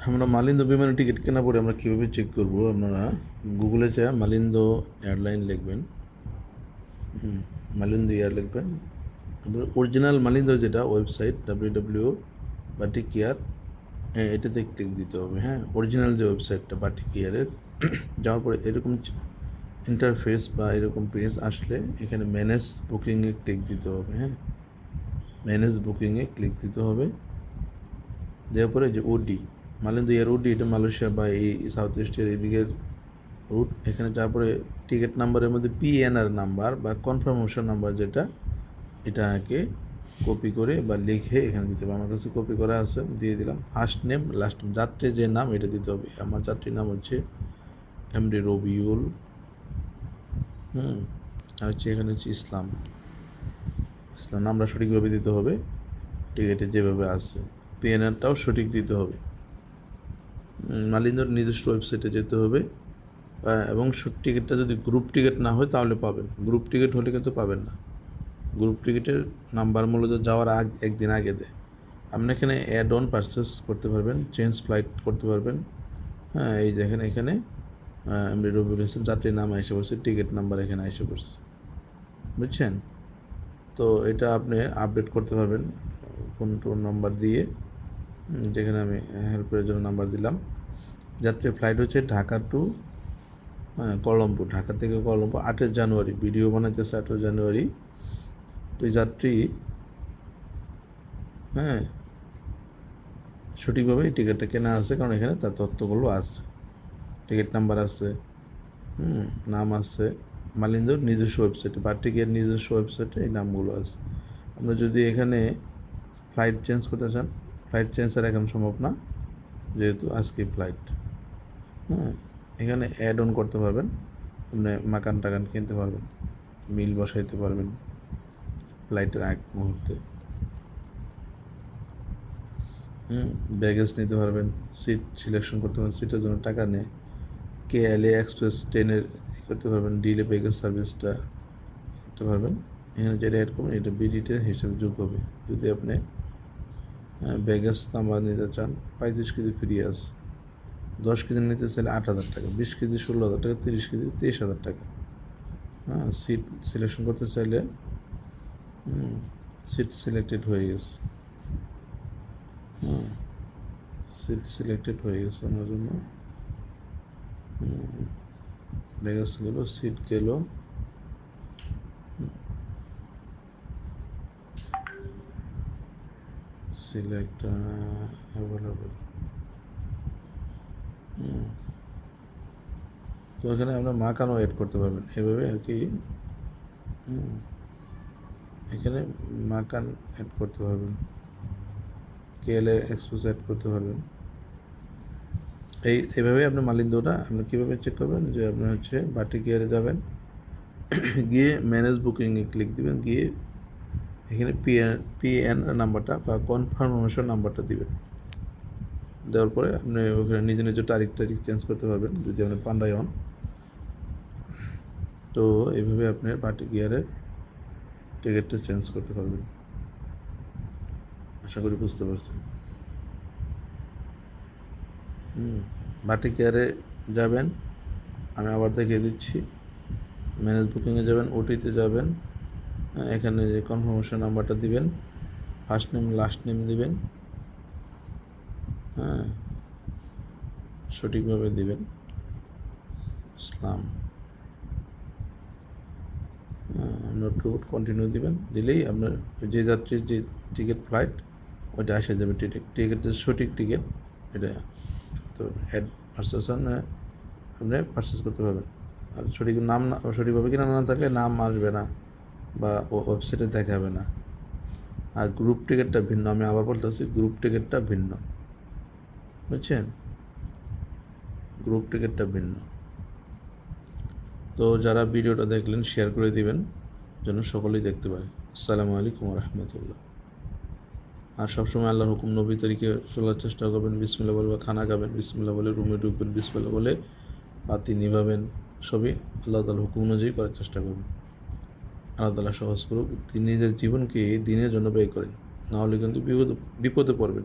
আমরা মালিন্দো বিমানের টিকিট কেনার পরে আমরা কীভাবে চেক করব? আপনারা গুগলে যা মালিন্দো এয়ারলাইন লিখবেন, মালিন্দো এয়ার লিখবেন। তারপরে অরিজিনাল মালিন্দো যেটা ওয়েবসাইট www বাটিক এয়ার, এটাতে ক্লিক দিতে হবে। হ্যাঁ, অরিজিনাল যে ওয়েবসাইটটা বাটিক এয়ারের, যাওয়ার পরে এরকম ইন্টারফেস বা এরকম পেজ আসলে এখানে ম্যানেজ বুকিংয়ে ক্লিক দিতে হবে। হ্যাঁ, ম্যানেজ বুকিংয়ে ক্লিক দিতে হবে। দেওয়ার পরে যে ওডি মালিন্দো এয়ার ওডি, এটা মালয়েশিয়া বা এই সাউথ এশিয়ার এদিকের রুট। এখানে যাওয়ার পরে টিকিট নাম্বারের মধ্যে পিএনআর নাম্বার বা কনফার্মেশন নাম্বার যেটা, এটাকে কপি করে বা লিখে এখানে দিতে হবে। আমার কাছে কপি করা আছে, দিয়ে দিলাম। ফার্স্ট নেম, লাস্ট নেম, যাত্রীর যে নাম এটা দিতে হবে। আমার যাত্রীর নাম হচ্ছে এমডি রবিউল, আর হচ্ছে এখানে হচ্ছে ইসলাম। নামটা সঠিকভাবে দিতে হবে, টিকিটে যেভাবে আসছে। পিএনআরটাও সঠিক দিতে হবে। মালিন্দোর নিজস্ব ওয়েবসাইটে যেতে হবে, এবং টিকিটটা যদি গ্রুপ টিকিট না হয় তাহলে পাবেন। গ্রুপ টিকিট হলে কিন্তু পাবেন না। গ্রুপ টিকিটের নাম্বার মূলত যাওয়ার একদিন আগে দেয়। আপনি এখানে অ্যাড অন পারচেস করতে পারবেন, চেঞ্জ ফ্লাইট করতে পারবেন। হ্যাঁ, এই দেখেন এখানে এমডি রবিউল ইসলাম যাত্রীর নাম এসে পড়ছে, টিকিট নাম্বার এখানে এসে পড়ছে, বুঝছেন? তো এটা আপনি আপডেট করতে পারবেন কোন নাম্বার দিয়ে, যেখানে আমি হেল্পের জন্য নাম্বার দিলাম। যাত্রীর ফ্লাইট হচ্ছে ঢাকা টু কলম্বো, ঢাকা থেকে কলম্বো 8 জানুয়ারি। ভিডিও বানাইতেছে 8 জানুয়ারি। তো এই যাত্রী সঠিকভাবে এই টিকিটটা কেনা আছে, কারণ এখানে তার তথ্যগুলো আছে, টিকিট নাম্বার আছে, নাম আছে। মালিন্দোর নিজস্ব ওয়েবসাইটে, বাটিকের নিজস্ব ওয়েবসাইটে এই নামগুলো আছে। আপনি যদি এখানে ফ্লাইট চেঞ্জ করতে চান, ফ্লাইট চেঞ্জ আর এখন সম্ভব না, যেহেতু আজকে ফ্লাইট। এখানে অ্যাড অন করতে পারবেন, আপনি মাকান টাকান কিনতে পারবেন, মিল বসাইতে পারবেন ফ্লাইটের এক মুহূর্তে। ব্যাগেজ নিতে পারবেন, সিট সিলেকশন করতে পারবেন, সিটের জন্য টাকা নেয়। KLA এক্সপ্রেস ট্রেনের করতে পারবেন, ডিলে ব্যাগেজ সার্ভিসটা করতে পারবেন। এখানে যেটা অ্যাড করবেন এটা বিডিতে হিসেবে যোগ হবে। যদি আপনি ব্যাগেজ নাম্বার নিতে চান, 35 কেজি ফ্রি আছে। 10 কেজি নিতে চাইলে 8,000 টাকা, 20 কেজি 16,000 টাকা, 30 কেজি 23,000 টাকা। সিট সিলেকশন করতে চাইলে সিট সিলেক্টেড হয়ে গেছে, সিট সিলেক্টেড হয়ে গেছে আমার জন্য। ব্যাগেজ গেল, সিট গেল, সিলেক্ট অ্যাভেলেবল। তো এখানে আমরা মাকানও অ্যাড করতে পারবেন, এভাবে আর কি। এখানে মাকান অ্যাড করতে পারবেন, KLA এক্সপ্রেস অ্যাড করতে পারবেন। এইভাবে আপনি মালিন্দোটা আপনি কীভাবে চেক করবেন? যে আপনি হচ্ছে বাটিক এয়ারে যাবেন, গিয়ে ম্যানেজ বুকিংয়ে ক্লিক দিবেন, গিয়ে এখানে পিএনআর নাম্বারটা বা কনফার্মেশন নাম্বারটা দিবেন। দেওয়ার পরে আপনি ওখানে নিজে নিজে তারিখ চেঞ্জ করতে পারবেন যদি আপনি পান্ডায় হন। তো এইভাবে আপনি বাটিক এয়ারের টিকিটটা চেঞ্জ করতে পারবেন। আশা করি বুঝতে পারছেন। বাটিক এয়ারে যাবেন, আমি আবার দেখিয়ে দিচ্ছি। ম্যানেজ বুকিংয়ে যাবেন, ওটিতে যাবেন, এখানে যে কনফার্মেশন নাম্বারটা দিবেন, ফার্স্ট নেম লাস্ট নেম দিবেন, সঠিকভাবে দিবেন, ইসলাম, নোট কন্টিনিউ দিবেন। দিলেই আপনার যে যাত্রীর যে টিকিট ফ্লাইট ওইটা আসে যাবে। টিকিটের সঠিক টিকিট এটা তো অ্যাড পারচেশন আপনি পারচেস করতে পারবেন। আর সঠিক নাম সঠিকভাবে কিনা না থাকলে নাম আসবে না বা ওয়েবসাইটে দেখাবে না। আর গ্রুপ টিকিটটা ভিন্ন, আমি আবার বলতেছি, গ্রুপ টিকিটটা ভিন্ন, বুঝছেন? গ্রুপ টিকিটটা ভিন্ন। তো যারা ভিডিওটা দেখলেন শেয়ার করে দিবেন যেন সকলেই দেখতে পারে। আসসালামু আলাইকুম রহমতুল্লাহ। আর সবসময় আল্লাহর হুকুম নবী তরিকে চলার চেষ্টা করবেন। বিসমিল্লাহ বলে খানা খাবেন, বিসমিল্লাহ বলে রুমে ঢুকবেন, বিসমিল্লাহ বলে বাতি নিভাবেন, সবই আল্লাহ তাআলার হুকুম অনুযায়ী করার চেষ্টা করবেন। আল্লাহ তাআলা সহজ করুক। তিনি নিজের জীবনকে দিনের জন্য ব্যয় করেন, নাহলে কিন্তু বিপদে পড়বেন।